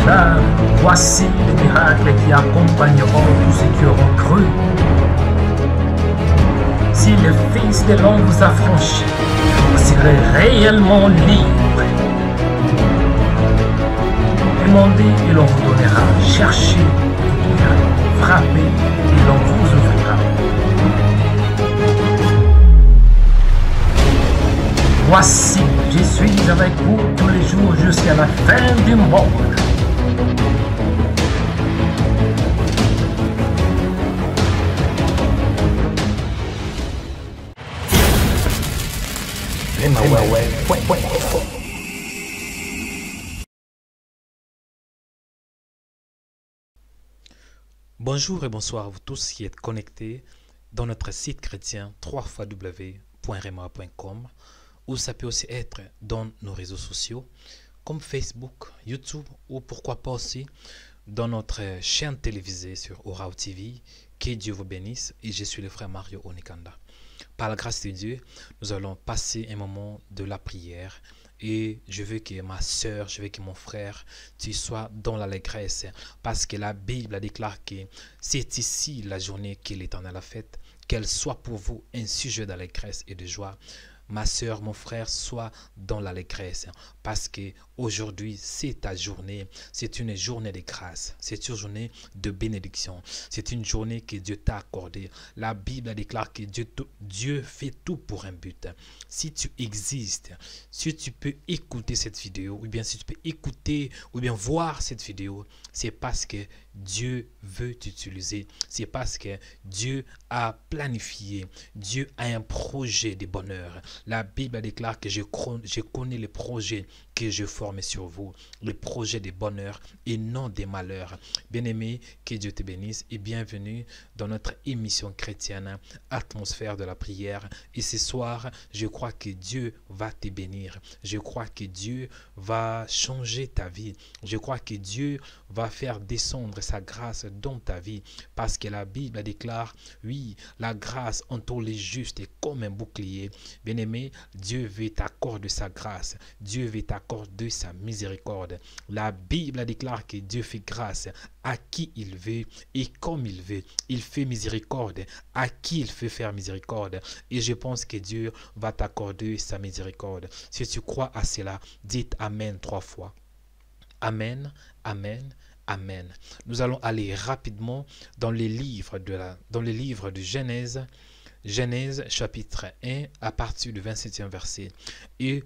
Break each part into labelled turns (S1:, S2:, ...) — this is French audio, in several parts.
S1: car voici les miracles qui accompagneront tous ceux qui auront cru. Si le Fils de l'homme vous a franchi, vous serez réellement libre. Demandez et l'on vous donnera. Cherchez et vous trouverez. Frappez et l'on vous ouvrira. Voici, je suis avec vous tous les jours jusqu'à la fin du monde.
S2: Bonjour et bonsoir à vous tous qui êtes connectés dans notre site chrétien www.rema.com, ou ça peut aussi être dans nos réseaux sociaux comme Facebook, YouTube, ou pourquoi pas aussi dans notre chaîne télévisée sur Orao TV. Que Dieu vous bénisse, et je suis le frère Mario Onikanda. Par la grâce de Dieu, nous allons passer un moment de la prière. Et je veux que ma soeur, je veux que mon frère, tu sois dans l'allégresse. Parce que la Bible déclare que c'est ici la journée que l'Éternel a faite. Qu'elle soit pour vous un sujet d'allégresse et de joie. Ma soeur, mon frère, sois dans l'allégresse. Parce que aujourd'hui, c'est ta journée. C'est une journée de grâce. C'est une journée de bénédiction. C'est une journée que Dieu t'a accordée. La Bible déclare que Dieu fait tout pour un but. Si tu existes, si tu peux écouter cette vidéo, ou bien si tu peux écouter, ou bien voir cette vidéo, c'est parce que Dieu veut t'utiliser. C'est parce que Dieu a planifié. Dieu a un projet de bonheur. La Bible déclare que je connais les projets que je forme sur vous, les projets de bonheur et non des malheurs. Bien-aimé, que Dieu te bénisse et bienvenue dans notre émission chrétienne Atmosphère de la prière. Et ce soir, je crois que Dieu va te bénir. Je crois que Dieu va changer ta vie. Je crois que Dieu va faire descendre sa grâce dans ta vie, parce que la Bible déclare, oui, la grâce entoure les justes comme un bouclier. Bien-aimé, Dieu veut t'accorder sa grâce. Dieu veut t'accorder sa miséricorde. La Bible déclare que Dieu fait grâce à qui il veut et comme il veut. Il fait miséricorde à qui il veut faire miséricorde. Et je pense que Dieu va t'accorder sa miséricorde. Si tu crois à cela, dites Amen 3 fois. Amen, Amen, Amen. Nous allons aller rapidement dans les livres de Genèse. Genèse chapitre 1 à partir du 27e verset. Et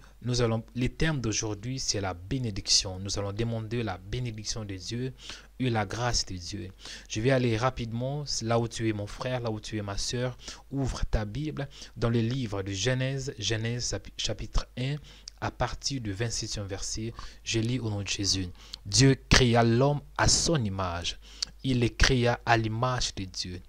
S2: les termes d'aujourd'hui, c'est la bénédiction. Nous allons demander la bénédiction de Dieu et la grâce de Dieu. Je vais aller rapidement, là où tu es mon frère, là où tu es ma soeur, ouvre ta Bible dans le livre de Genèse, Genèse chapitre 1 à partir du 27e verset. Je lis au nom de Jésus. Dieu créa l'homme à son image. Il les créa à l'image de Dieu.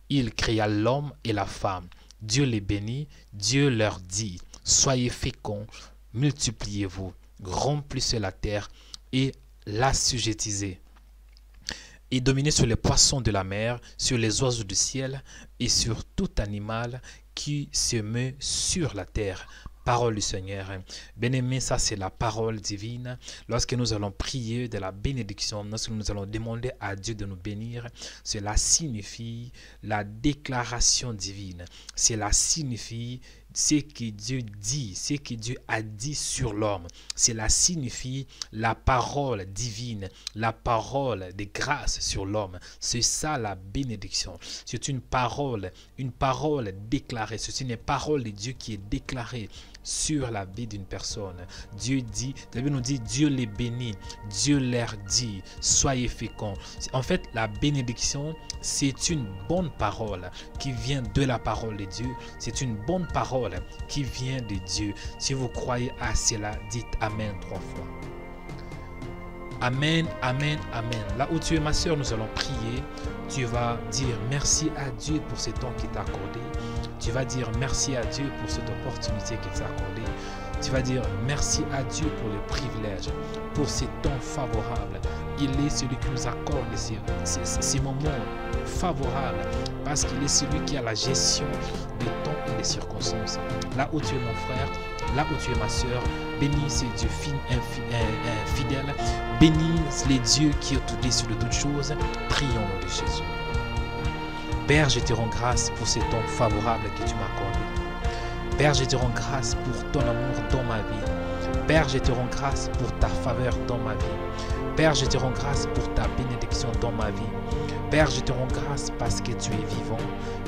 S2: Il créa l'homme et la femme. Dieu les bénit. Dieu leur dit, soyez féconds, multipliez-vous, remplissez la terre et l'assujettissez. Et dominez sur les poissons de la mer, sur les oiseaux du ciel et sur tout animal qui se meut sur la terre. Parole du Seigneur. Bien-aimé, ça c'est la parole divine. Lorsque nous allons prier de la bénédiction, lorsque nous allons demander à Dieu de nous bénir, cela signifie la déclaration divine. Cela signifie ce que Dieu dit, ce que Dieu a dit sur l'homme. Cela signifie la parole divine, la parole de grâce sur l'homme. C'est ça la bénédiction. C'est une parole déclarée. C'est une parole de Dieu qui est déclarée sur la vie d'une personne. Dieu dit, la Bible nous dit, Dieu les bénit, Dieu leur dit, soyez féconds. En fait, la bénédiction, c'est une bonne parole qui vient de la parole de Dieu. C'est une bonne parole qui vient de Dieu. Si vous croyez à cela, dites Amen 3 fois. Amen, Amen, Amen. Là où tu es, ma soeur, nous allons prier. Tu vas dire merci à Dieu pour ce temps qu'il t'a accordé. Tu vas dire merci à Dieu pour cette opportunité qu'il t'a accordée. Tu vas dire merci à Dieu pour le privilège, pour ces temps favorables. Il est celui qui nous accorde ces moments favorables, parce qu'il est celui qui a la gestion des temps et des circonstances. Là où tu es mon frère, là où tu es ma soeur. Bénis ces dieux fidèles. Bénis les dieux qui est au-dessus de toutes choses. Prions au nom de Jésus. Père, je te rends grâce pour ce temps favorable que tu m'as accordé. Père, je te rends grâce pour ton amour dans ma vie. Père, je te rends grâce pour ta faveur dans ma vie. Père, je te rends grâce pour ta bénédiction dans ma vie. Père, je te rends grâce parce que tu es vivant.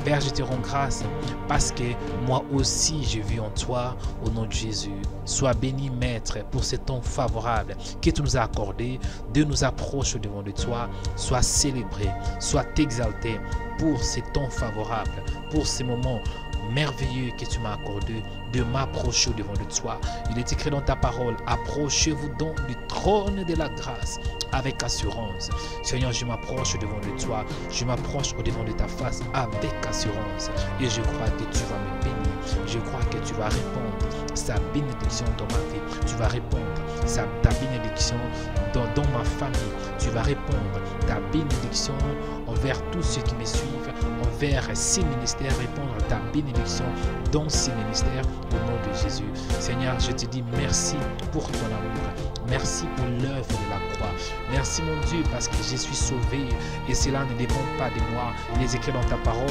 S2: Père, je te rends grâce parce que moi aussi je vis en toi au nom de Jésus. Sois béni, Maître, pour ce temps favorable que tu nous as accordé de nous approcher devant de toi. Sois célébré, sois exalté pour ces temps favorables, pour ces moments merveilleux que tu m'as accordé de m'approcher devant de toi. Il est écrit dans ta parole, approchez-vous donc du trône de la grâce avec assurance. Seigneur, je m'approche devant de toi, je m'approche au devant de ta face avec assurance et je crois que tu vas me bénir, je crois que tu vas répondre sa bénédiction dans ma vie, tu vas répondre ta bénédiction dans ma famille, tu vas répondre ta bénédiction envers tous ceux qui me suivent, envers ces ministères, répondre ta bénédiction dans ces ministères au nom de Jésus. Seigneur, je te dis merci pour ton amour, merci pour l'œuvre de la croix, merci mon Dieu parce que je suis sauvé et cela ne dépend pas de moi. Il est écrit dans ta parole,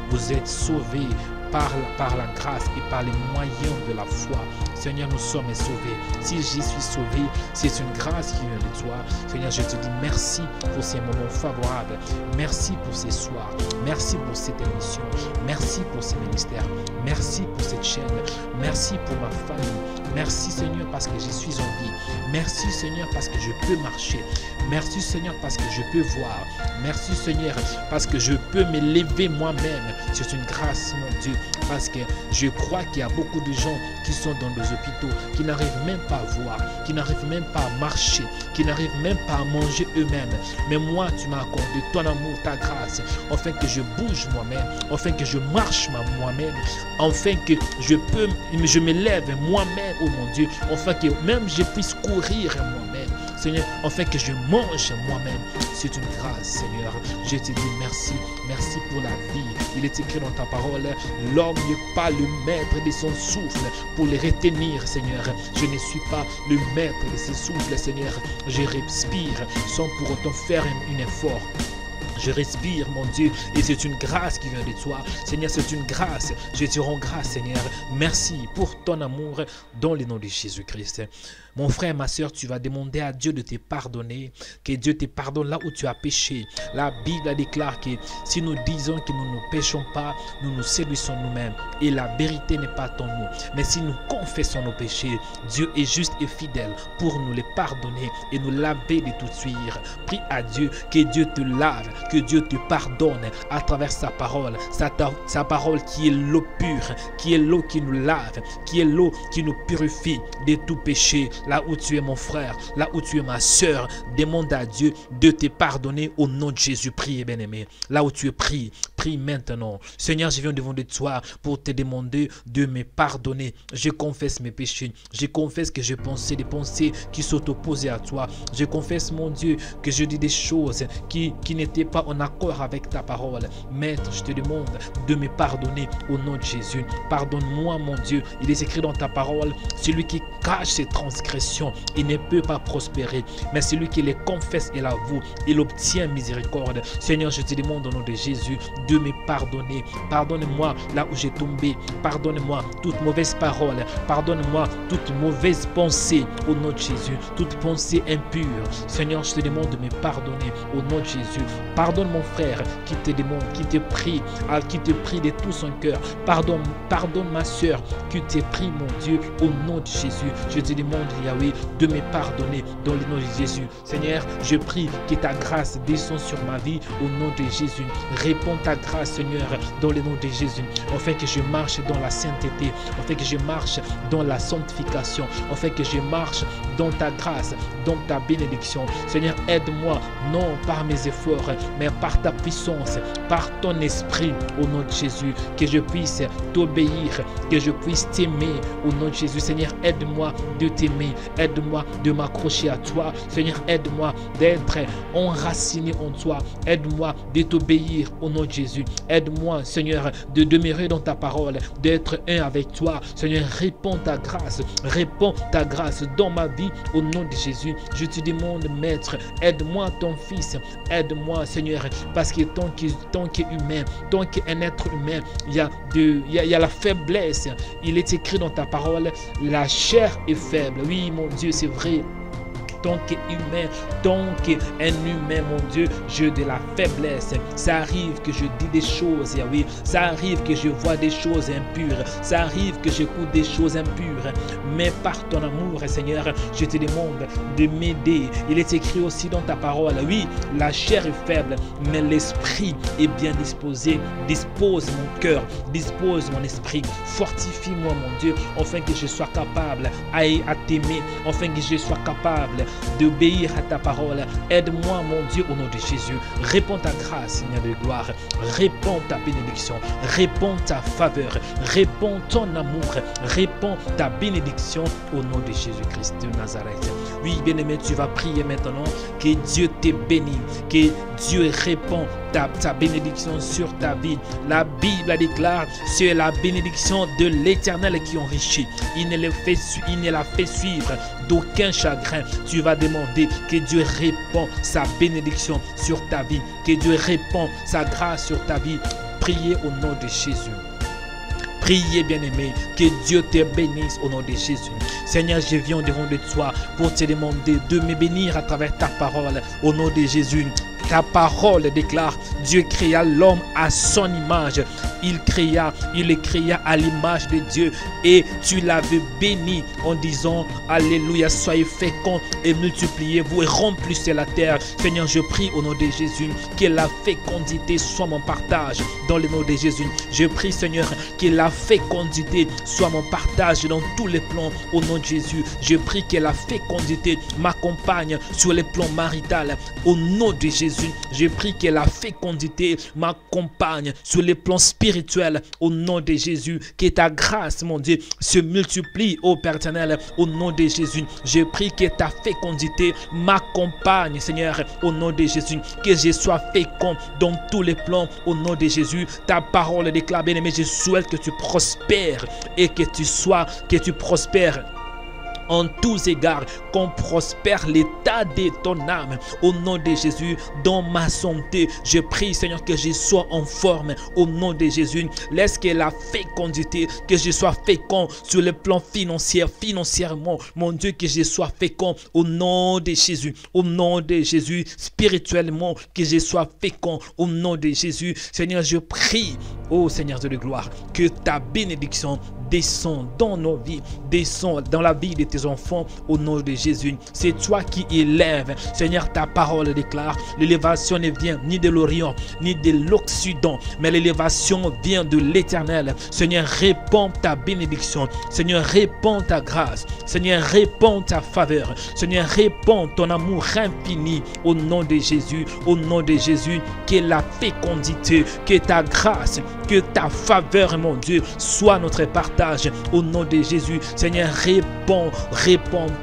S2: vous êtes sauvés par la grâce et par les moyens de la foi. Seigneur, nous sommes sauvés. Si je suis sauvé, c'est une grâce qui vient de toi. Seigneur, je te dis merci pour ces moments favorables. Merci pour ces soirs. Merci pour cette émission. Merci pour ces ministères. Merci pour cette chaîne. Merci pour ma famille. Merci Seigneur parce que je suis en vie. Merci Seigneur parce que je peux marcher. Merci Seigneur parce que je peux voir. Merci Seigneur parce que je peux me lever moi-même. C'est une grâce mon Dieu parce que je crois qu'il y a beaucoup de gens qui sont dans les hôpitaux, qui n'arrivent même pas à voir, qui n'arrivent même pas à marcher, qui n'arrivent même pas à manger eux-mêmes. Mais moi, tu m'as accordé ton amour, ta grâce, afin que je bouge moi-même, afin que je marche moi-même, afin que je me lève moi-même, oh mon Dieu, afin que même je puisse courir moi-même. Seigneur, afin que je mange moi-même. C'est une grâce, Seigneur. Je te dis merci. Merci pour la vie. Il est écrit dans ta parole, l'homme n'est pas le maître de son souffle pour le retenir, Seigneur. Je ne suis pas le maître de ce souffle, Seigneur. Je respire sans pour autant faire un effort. Je respire, mon Dieu, et c'est une grâce qui vient de toi. Seigneur, c'est une grâce. Je te rends grâce, Seigneur. Merci pour ton amour dans le nom de Jésus-Christ. Mon frère, ma soeur, tu vas demander à Dieu de te pardonner, que Dieu te pardonne là où tu as péché. La Bible déclare que si nous disons que nous ne péchons pas, nous nous séduisons nous-mêmes et la vérité n'est pas en nous. Mais si nous confessons nos péchés, Dieu est juste et fidèle pour nous les pardonner et nous laver de toute suite. Prie à Dieu que Dieu te lave, que Dieu te pardonne à travers sa parole, sa parole qui est l'eau pure, qui est l'eau qui nous lave, qui est l'eau qui nous purifie de tout péché. Là où tu es mon frère, là où tu es ma soeur, demande à Dieu de te pardonner au nom de Jésus. Prie, bien-aimé. Là où tu es, prie maintenant. Seigneur, je viens devant de toi pour te demander de me pardonner. Je confesse mes péchés. Je confesse que j'ai pensé des pensées qui sont opposées à toi. Je confesse, mon Dieu, que je dis des choses qui n'étaient pas en accord avec ta parole. Maître, je te demande de me pardonner au nom de Jésus. Pardonne-moi, mon Dieu. Il est écrit dans ta parole, celui qui cache ses transgressions, il ne peut pas prospérer. Mais celui qui les confesse et l'avoue, il obtient miséricorde. Seigneur, je te demande au nom de Jésus de me pardonner. Pardonne-moi là où j'ai tombé. Pardonne-moi toute mauvaise parole. Pardonne-moi toute mauvaise pensée au nom de Jésus. Toute pensée impure. Seigneur, je te demande de me pardonner au nom de Jésus. Pardonne mon frère qui te demande, qui te prie de tout son cœur. Pardonne ma soeur qui te prie, mon Dieu, au nom de Jésus. Je te demande, Yahweh, de me pardonner dans le nom de Jésus. Seigneur, je prie que ta grâce descende sur ma vie au nom de Jésus. Réponds ta grâce, Seigneur, dans le nom de Jésus, afin que je marche dans la sainteté, afin que je marche dans la sanctification, afin que je marche dans ta grâce, dans ta bénédiction. Seigneur, aide-moi, non par mes efforts, mais par ta puissance, par ton esprit, au nom de Jésus, que je puisse t'obéir, que je puisse t'aimer, au nom de Jésus. Seigneur, aide-moi de t'aimer, aide-moi de m'accrocher à toi. Seigneur, aide-moi d'être enraciné en toi, aide-moi de t'obéir, au nom de Jésus. Jésus. Aide-moi, Seigneur, de demeurer dans ta parole, d'être un avec toi. Seigneur, réponds ta grâce dans ma vie au nom de Jésus. Je te demande, Maître, aide-moi, ton Fils, aide-moi, Seigneur, parce que tant qu'humain, tant qu'un être humain, il y a la faiblesse. Il est écrit dans ta parole, la chair est faible. Oui, mon Dieu, c'est vrai. Tant qu'humain, tant qu'un humain, mon Dieu, j'ai de la faiblesse. Ça arrive que je dis des choses, oui. Ça arrive que je vois des choses impures. Ça arrive que j'écoute des choses impures. Mais par ton amour, Seigneur, je te demande de m'aider. Il est écrit aussi dans ta parole, oui, la chair est faible, mais l'esprit est bien disposé. Dispose mon cœur, dispose mon esprit. Fortifie-moi, mon Dieu, afin que je sois capable à t'aimer, afin que je sois capable d'obéir à ta parole. Aide-moi, mon Dieu, au nom de Jésus. Réponds ta grâce, Seigneur de gloire. Réponds ta bénédiction. Réponds ta faveur. Réponds ton amour. Réponds ta bénédiction au nom de Jésus-Christ de Nazareth. Oui, bien-aimé, tu vas prier maintenant. Que Dieu te bénisse. Que Dieu répond ta bénédiction sur ta vie. La Bible déclare, c'est la bénédiction de l'Éternel qui enrichit. Il ne la fait suivre d'aucun chagrin. Tu vas demander que Dieu répond sa bénédiction sur ta vie. Que Dieu répond sa grâce sur ta vie. Priez au nom de Jésus. Priez, bien-aimé, que Dieu te bénisse au nom de Jésus. Seigneur, je viens devant de toi pour te demander de me bénir à travers ta parole au nom de Jésus. Ta parole déclare, Dieu créa l'homme à son image. Il le créa à l'image de Dieu et tu l'avais béni en disant, alléluia, soyez féconds et multipliez-vous et remplissez la terre. Seigneur, je prie au nom de Jésus que la fécondité soit mon partage dans le nom de Jésus. Je prie, Seigneur, que la fécondité soit mon partage dans tous les plans au nom de Jésus. Je prie que la fécondité m'accompagne sur les plans marital au nom de Jésus. Je prie que la fécondité m'accompagne sur les plans spirituels au nom de Jésus. Que ta grâce, mon Dieu, se multiplie, ô Père éternel, au nom de Jésus. Je prie que ta fécondité m'accompagne, Seigneur, au nom de Jésus. Que je sois fécond dans tous les plans au nom de Jésus. Ta parole déclare, bien-aimé, je souhaite que tu prospères et que tu prospères en tous égards, qu'on prospère l'état de ton âme au nom de Jésus. Dans ma santé, je prie, Seigneur, que je sois en forme au nom de Jésus. Laisse que la fécondité, que je sois fécond sur le plan financièrement, mon Dieu, que je sois fécond au nom de Jésus, au nom de Jésus. Spirituellement, que je sois fécond au nom de Jésus. Seigneur, je prie, ô Seigneur de gloire, que ta bénédiction descend dans nos vies, descend dans la vie de tes enfants au nom de Jésus. C'est toi qui élèves. Seigneur, ta parole déclare, l'élévation ne vient ni de l'Orient, ni de l'Occident, mais l'élévation vient de l'Éternel. Seigneur, répands ta bénédiction. Seigneur, répands ta grâce. Seigneur, répands ta faveur. Seigneur, répands ton amour infini au nom de Jésus. Au nom de Jésus, que la fécondité, que ta grâce, que ta faveur, mon Dieu, soit notre partage au nom de Jésus. Seigneur, réponds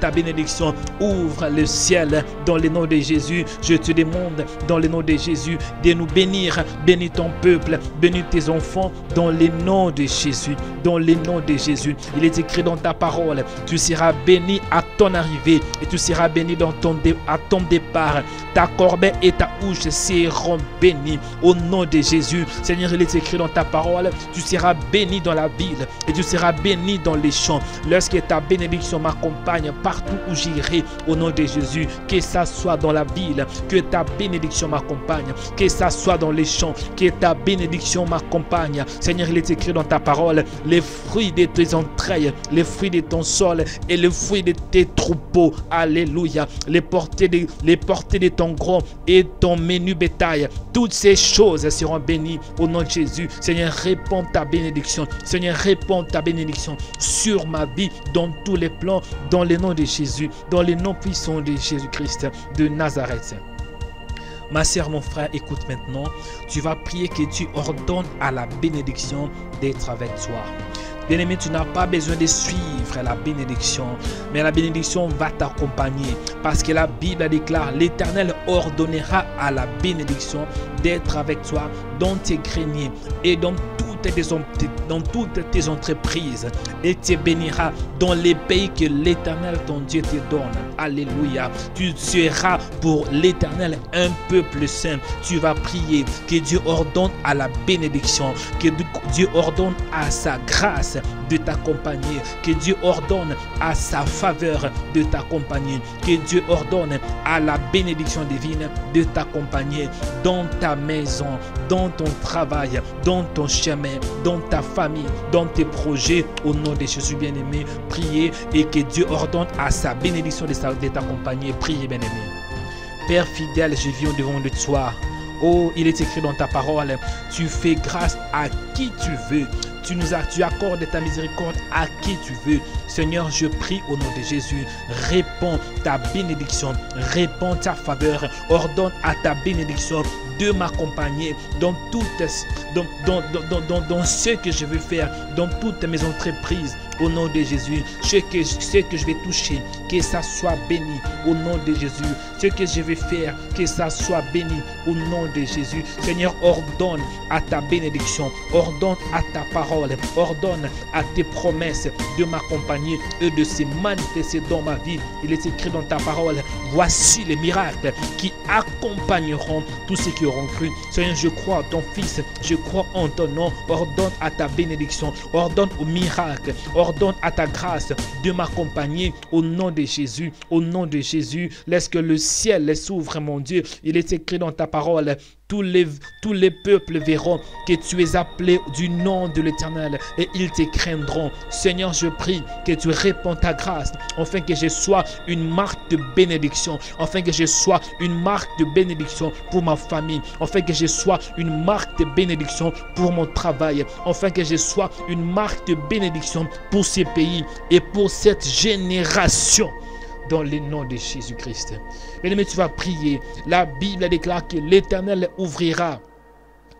S2: ta bénédiction. Ouvre le ciel dans le nom de Jésus. Je te demande dans le nom de Jésus de nous bénir. Bénis ton peuple, bénis tes enfants dans le nom de Jésus. Dans le nom de Jésus. Il est écrit dans ta parole, tu seras béni à ton arrivée et tu seras béni à ton départ. Ta corbeille et ta houche seront bénies au nom de Jésus. Seigneur, il est écrit dans ta parole, tu seras béni dans la ville et tu seras béni dans les champs. Lorsque ta bénédiction m'accompagne partout où j'irai au nom de Jésus, que ça soit dans la ville, que ta bénédiction m'accompagne, que ça soit dans les champs, que ta bénédiction m'accompagne. Seigneur, il est écrit dans ta parole, les fruits de tes entrailles, les fruits de ton sol et les fruits de tes troupeaux. Alléluia. Les portées de ton gros et ton menu bétail. Toutes ces choses seront bénies au nom de Jésus. Seigneur, réponds ta bénédiction. Seigneur, réponds ta bénédiction sur ma vie dans tous les plans, dans le nom de Jésus, dans le nom puissant de Jésus-Christ de Nazareth. Ma sœur, mon frère, écoute maintenant. Tu vas prier que tu ordonnes à la bénédiction d'être avec toi. Bien-aimé, tu n'as pas besoin de suivre la bénédiction, mais la bénédiction va t'accompagner parce que la Bible déclare, l'Éternel ordonnera à la bénédiction d'être avec toi dans tes greniers et dans toutes tes entreprises, et te bénira dans les pays que l'Éternel ton Dieu te donne. Alléluia. Tu seras pour l'Éternel un peuple saint. Tu vas prier que Dieu ordonne à la bénédiction, que Dieu ordonne à sa grâce de t'accompagner, que Dieu ordonne à sa faveur de t'accompagner, que Dieu ordonne à la bénédiction divine de t'accompagner dans ta maison, dans ton travail, dans ton chemin, dans ta famille, dans tes projets. Au nom de Jésus bien-aimé, priez et que Dieu ordonne à sa bénédiction de t'accompagner. Priez, bien-aimé. Père fidèle, je viens devant de toi. Oh, il est écrit dans ta parole, tu fais grâce à qui tu veux. Tu accordes ta miséricorde à qui tu veux. Seigneur, je prie au nom de Jésus, réponds ta bénédiction, réponds ta faveur, ordonne à ta bénédiction de m'accompagner dans ce que je veux faire, dans toutes mes entreprises, au nom de Jésus. Ce que je vais toucher, que ça soit béni, au nom de Jésus. Ce que je vais faire, que ça soit béni, au nom de Jésus. Seigneur, ordonne à ta bénédiction, ordonne à ta parole, ordonne à tes promesses de m'accompagner et de se manifester dans ma vie. Il est écrit dans ta parole, voici les miracles qui accompagneront tous ceux qui auront cru. Seigneur, je crois en ton Fils, je crois en ton nom. Ordonne à ta bénédiction, ordonne au miracle, ordonne à ta grâce de m'accompagner au nom de Jésus. Au nom de Jésus, laisse que le ciel s'ouvre, mon Dieu. Il est écrit dans ta parole, tous les peuples verront que tu es appelé du nom de l'Éternel et ils te craindront. Seigneur, je prie que tu réponds ta grâce afin que je sois une marque de bénédiction, afin que je sois une marque de bénédiction pour ma famille, afin que je sois une marque de bénédiction pour mon travail, afin que je sois une marque de bénédiction pour ces pays et pour cette génération. Dans le nom de Jésus-Christ. Bien-aimé, tu vas prier. La Bible déclare que l'Éternel ouvrira.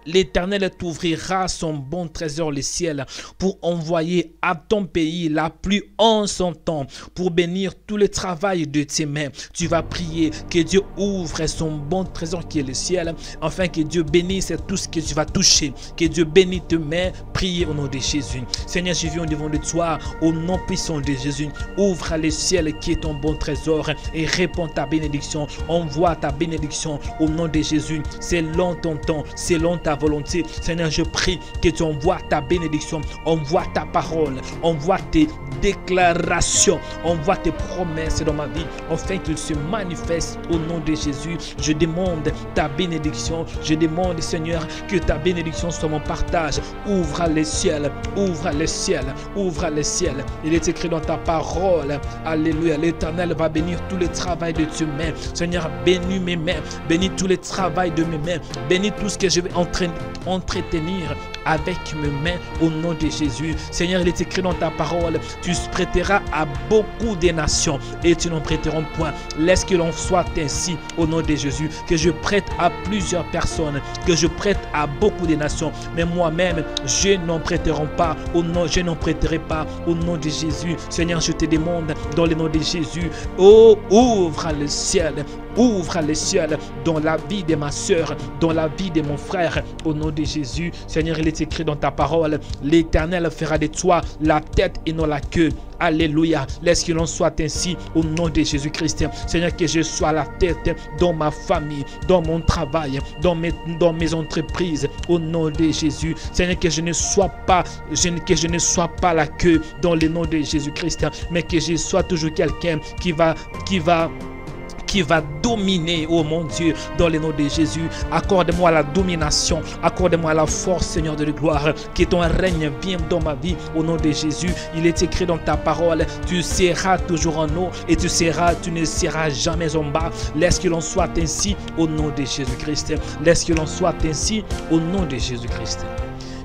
S2: L'Éternel t'ouvrira son bon trésor, le ciel, pour envoyer à ton pays la pluie en son temps, pour bénir tout le travail de tes mains. Tu vas prier que Dieu ouvre son bon trésor qui est le ciel, afin que Dieu bénisse tout ce que tu vas toucher, que Dieu bénisse tes mains. Priez au nom de Jésus. Seigneur, je viens devant de toi, au nom puissant de Jésus. Ouvre le ciel qui est ton bon trésor et réponds ta bénédiction. Envoie ta bénédiction au nom de Jésus, selon ton temps, selon ta volonté. Seigneur, je prie que tu envoies ta bénédiction, envoie ta parole, envoie tes déclarations, envoie tes promesses dans ma vie, afin qu'il se manifeste au nom de Jésus. Je demande ta bénédiction, je demande, Seigneur, que ta bénédiction soit mon partage. Ouvre le ciel, ouvre le ciel, ouvre le ciel. Il est écrit dans ta parole, alléluia, l'Éternel va bénir tout le travail de tes mains. Seigneur, bénis mes mains, bénis tout le travail de mes mains, bénis tout ce que je vais entretenir avec mes mains au nom de Jésus. Seigneur, il est écrit dans ta parole, tu prêteras à beaucoup de nations et tu n'en prêteront point. Laisse que l'on soit ainsi au nom de Jésus, que je prête à plusieurs personnes, que je prête à beaucoup de nations, mais moi-même je n'en prêterai pas au nom, je n'en prêterai pas au nom de Jésus. Seigneur, je te demande dans le nom de Jésus, oh, ouvre le ciel, ouvre le ciel dans la vie de ma soeur, dans la vie de mon frère, au nom de Jésus. Seigneur, il est écrit dans ta parole, l'Éternel fera de toi la tête et non la queue. Alléluia. Laisse que l'on soit ainsi au nom de Jésus-Christ. Seigneur, que je sois la tête dans ma famille, dans mon travail, dans mes entreprises, au nom de Jésus. Seigneur, que je ne sois pas la queue dans le nom de Jésus-Christ, mais que je sois toujours quelqu'un qui va dominer, oh mon Dieu, dans le nom de Jésus. Accorde-moi la domination, accorde-moi la force, Seigneur de gloire, que ton règne vienne dans ma vie, au nom de Jésus. Il est écrit dans ta parole, tu seras toujours en haut et tu ne seras jamais en bas. Laisse que l'on soit ainsi au nom de Jésus-Christ. Laisse que l'on soit ainsi au nom de Jésus-Christ.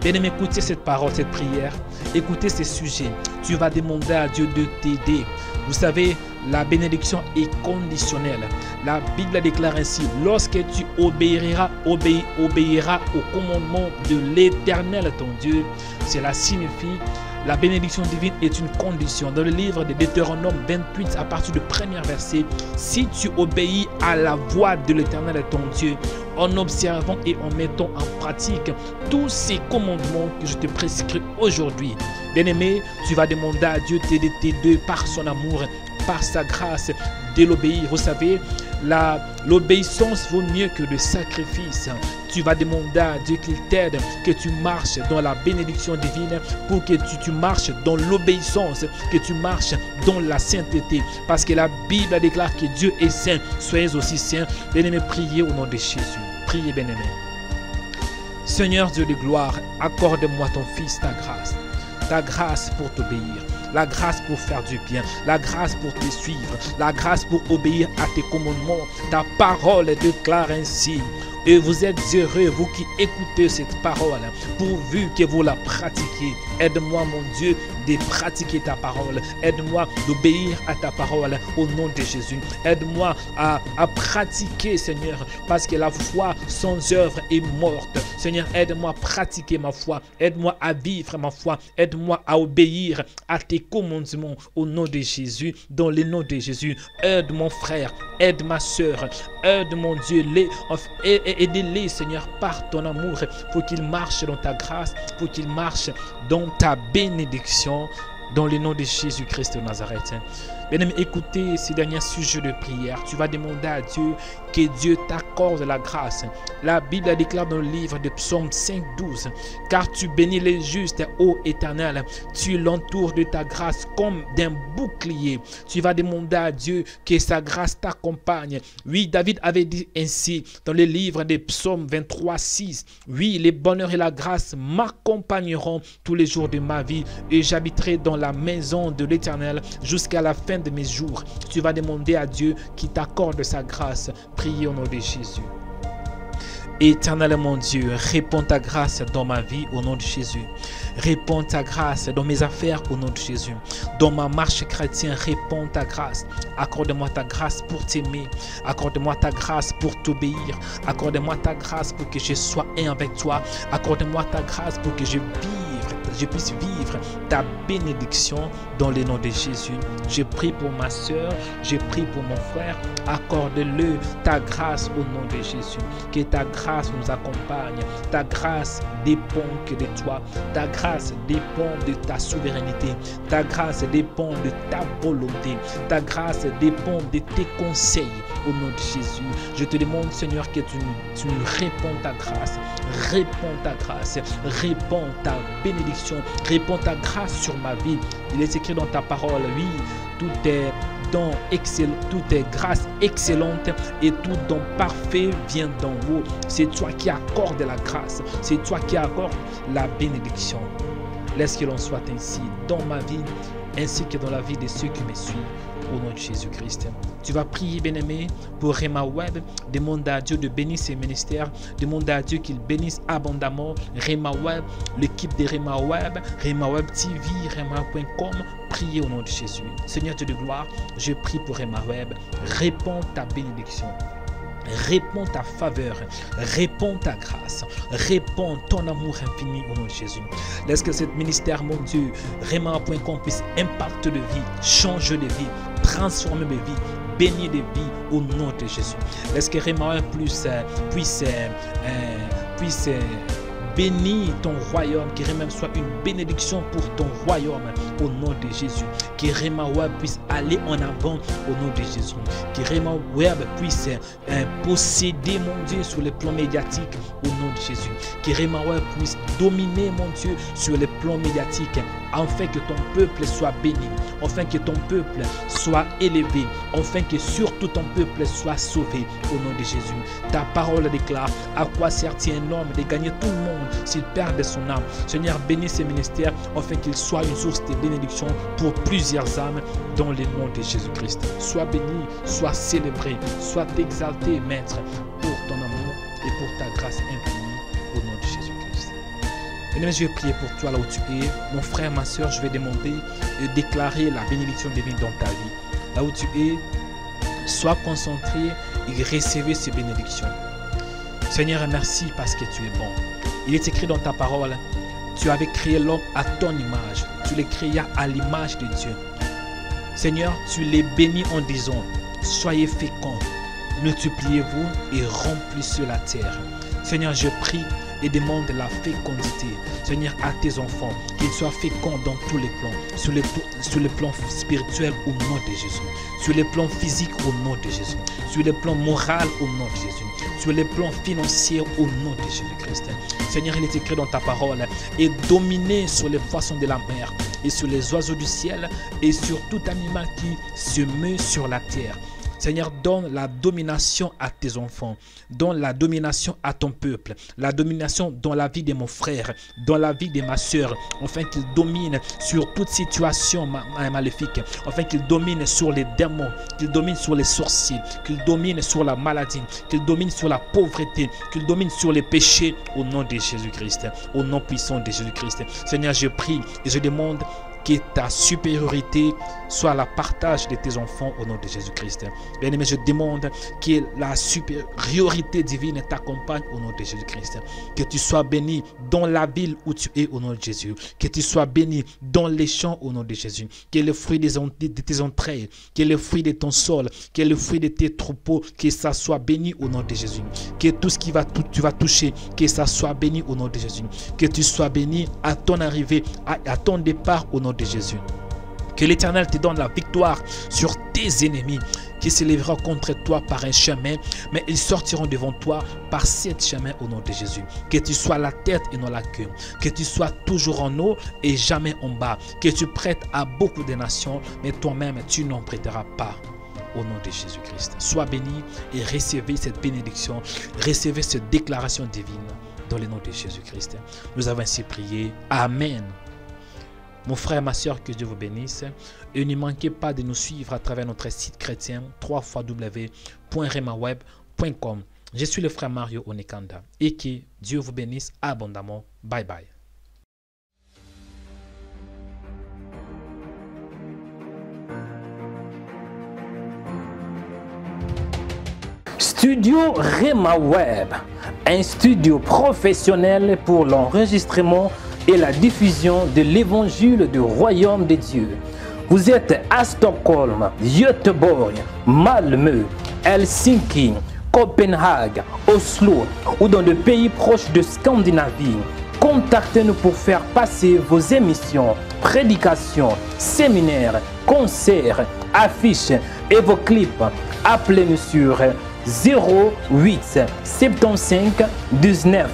S2: Bien-aimé, écoutez cette parole, cette prière, écoutez ces sujets. Tu vas demander à Dieu de t'aider. Vous savez, la bénédiction est conditionnelle. La Bible déclare ainsi, lorsque tu obéiras au commandement de l'Éternel ton Dieu, cela signifie la bénédiction divine est une condition. Dans le livre de Deutéronome 28, à partir du premier verset, si tu obéis à la voix de l'Éternel ton Dieu, en observant et en mettant en pratique tous ces commandements que je te prescris aujourd'hui, bien-aimé, tu vas demander à Dieu t'aider par son amour, par sa grâce, de l'obéir. Vous savez, l'obéissance vaut mieux que le sacrifice. Tu vas demander à Dieu qu'il t'aide, que tu marches dans la bénédiction divine, pour que tu marches dans l'obéissance, que tu marches dans la sainteté. Parce que la Bible déclare que Dieu est saint, soyez aussi saints. Bien-aimés, priez au nom de Jésus. Priez, bien-aimés. Seigneur Dieu de gloire, accorde-moi ton Fils ta grâce pour t'obéir, la grâce pour faire du bien, la grâce pour te suivre, la grâce pour obéir à tes commandements. Ta parole déclare ainsi. Et vous êtes heureux, vous qui écoutez cette parole, pourvu que vous la pratiquiez. Aide-moi, mon Dieu, de pratiquer ta parole. Aide-moi d'obéir à ta parole au nom de Jésus. Aide-moi à pratiquer, Seigneur, parce que la foi sans œuvre est morte. Seigneur, aide-moi à pratiquer ma foi. Aide-moi à vivre ma foi. Aide-moi à obéir à tes commandements au nom de Jésus. Dans le nom de Jésus, aide mon frère, aide ma soeur, aide mon Dieu, aide-les, Seigneur, par ton amour, pour qu'ils marchent dans ta grâce, pour qu'ils marchent dans ta bénédiction, dans le nom de Jésus-Christ de Nazareth. Bien-aimé, écoutez ces derniers sujets de prière. Tu vas demander à Dieu que Dieu t'accorde la grâce. La Bible déclare dans le livre de Psaume 5:12, car tu bénis les justes, ô Éternel, tu l'entoures de ta grâce comme d'un bouclier. Tu vas demander à Dieu que sa grâce t'accompagne. Oui, David avait dit ainsi dans le livre de Psaume 23:6, oui, les bonheurs et la grâce m'accompagneront tous les jours de ma vie et j'habiterai dans la maison de l'Éternel jusqu'à la fin de mes jours. Tu vas demander à Dieu qui t'accorde sa grâce. Priez au nom de Jésus. Éternel mon Dieu, réponds ta grâce dans ma vie au nom de Jésus. Réponds ta grâce dans mes affaires au nom de Jésus. Dans ma marche chrétienne, réponds ta grâce. Accorde-moi ta grâce pour t'aimer. Accorde-moi ta grâce pour t'obéir. Accorde-moi ta grâce pour que je sois un avec toi. Accorde-moi ta grâce pour que je puisse vivre ta bénédiction dans le nom de Jésus. Je prie pour ma soeur, je prie pour mon frère. Accorde-le ta grâce au nom de Jésus. Que ta grâce nous accompagne. Ta grâce dépend que de toi. Ta grâce dépend de ta souveraineté. Ta grâce dépend de ta volonté. Ta grâce dépend de tes conseils au nom de Jésus. Je te demande, Seigneur, que tu nous réponds ta grâce. Réponds ta grâce. Réponds ta bénédiction. Réponds ta grâce sur ma vie. Il est écrit dans ta parole, oui, tout est don excellent, tout est grâce excellente et tout don parfait vient d'en haut. C'est toi qui accordes la grâce, c'est toi qui accordes la bénédiction. Laisse que l'on soit ainsi dans ma vie ainsi que dans la vie de ceux qui me suivent. Au nom de Jésus-Christ. Tu vas prier, bien-aimé, pour Rema Web. Demande à Dieu de bénir ses ministères. Demande à Dieu qu'il bénisse abondamment Rema Web, l'équipe de Rema Web TV, Rema.com. Priez au nom de Jésus. Seigneur Dieu de gloire, je prie pour Rema Web. Réponds ta bénédiction. Réponds ta faveur, réponds ta grâce, réponds ton amour infini au nom de Jésus. Laisse que ce ministère, mon Dieu, Rema.com puisse impacter de vie, changer de vie, transformer mes vies, bénir des vies au nom de Jésus. Laisse que Rema puisse bénis ton royaume, que Rema soit une bénédiction pour ton royaume au nom de Jésus. Que Rema Web puisse aller en avant au nom de Jésus. Que Rema Web puisse posséder, mon Dieu, sur le plan médiatique au nom de Jésus. Que Rema Web puisse dominer, mon Dieu, sur le plan médiatique, afin que ton peuple soit béni, afin que ton peuple soit élevé, afin que surtout ton peuple soit sauvé au nom de Jésus. Ta parole déclare: à quoi sert-il un homme de gagner tout le monde s'il perd son âme? Seigneur, bénis ces ministères afin qu'ils soient une source de bénédiction pour plusieurs âmes dans le nom de Jésus-Christ. Sois béni, sois célébré, sois exalté, Maître, pour ton amour et pour ta grâce infinie au nom de Jésus-Christ. Bien-aimé, je vais prier pour toi là où tu es. Mon frère, ma soeur, je vais demander et déclarer la bénédiction divine dans ta vie. là où tu es, sois concentré et recevez ces bénédictions. Seigneur, merci parce que tu es bon. Il est écrit dans ta parole, tu avais créé l'homme à ton image. Tu les créas à l'image de Dieu. Seigneur, tu les bénis en disant, soyez féconds, multipliez-vous et remplissez la terre. Seigneur, je prie et demande la fécondité, Seigneur, à tes enfants, qu'ils soient féconds dans tous les plans, sur le plan spirituel au nom de Jésus, sur le plan physique au nom de Jésus, sur le plan moral au nom de Jésus, sur le plan financier au nom de Jésus-Christ. Seigneur, il est écrit dans ta parole, et dominer sur les poissons de la mer, et sur les oiseaux du ciel, et sur tout animal qui se meut sur la terre. Seigneur, donne la domination à tes enfants, donne la domination à ton peuple, la domination dans la vie de mon frère, dans la vie de ma soeur, afin qu'il domine sur toute situation maléfique, afin qu'il domine sur les démons, qu'il domine sur les sorciers, qu'il domine sur la maladie, qu'il domine sur la pauvreté, qu'il domine sur les péchés, au nom de Jésus-Christ, au nom puissant de Jésus-Christ. Seigneur, je prie et je demande que ta supériorité soit la partage de tes enfants au nom de Jésus-Christ. Bien-aimé, je demande que la supériorité divine t'accompagne au nom de Jésus-Christ. Que tu sois béni dans la ville où tu es au nom de Jésus. Que tu sois béni dans les champs au nom de Jésus. Que le fruit de tes entrailles, que le fruit de ton sol, que le fruit de tes troupeaux, que ça soit béni au nom de Jésus. Que tout ce qui tu vas toucher, que ça soit béni au nom de Jésus. Que tu sois béni à ton arrivée, à ton départ au nom de Jésus. Que l'Éternel te donne la victoire sur tes ennemis qui s'élèveront contre toi par un chemin, mais ils sortiront devant toi par 7 chemins au nom de Jésus. Que tu sois la tête et non la queue. Que tu sois toujours en haut et jamais en bas. Que tu prêtes à beaucoup de nations, mais toi-même tu n'en prêteras pas. Au nom de Jésus-Christ. Sois béni et recevez cette bénédiction, recevez cette déclaration divine dans le nom de Jésus-Christ. Nous avons ainsi prié. Amen. Mon frère, ma soeur, que Dieu vous bénisse. Et ne manquez pas de nous suivre à travers notre site chrétien www.remaweb.com. Je suis le frère Mario Onekanda. Et que Dieu vous bénisse abondamment. Bye bye. Studio Rema Web, un studio professionnel pour l'enregistrement et la diffusion de l'évangile du royaume de Dieu. Vous êtes à Stockholm, Göteborg, Malmö, Helsinki, Copenhague, Oslo ou dans des pays proches de Scandinavie. Contactez-nous pour faire passer vos émissions, prédications, séminaires, concerts, affiches et vos clips. Appelez-nous sur 08 75 19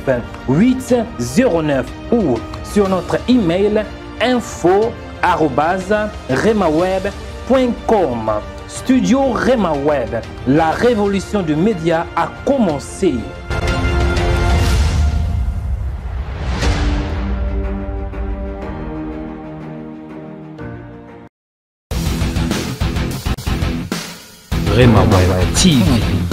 S2: 809 ou sur notre email info@remaweb.com. Studio Rema Web, la révolution du média a commencé. Rema Web TV.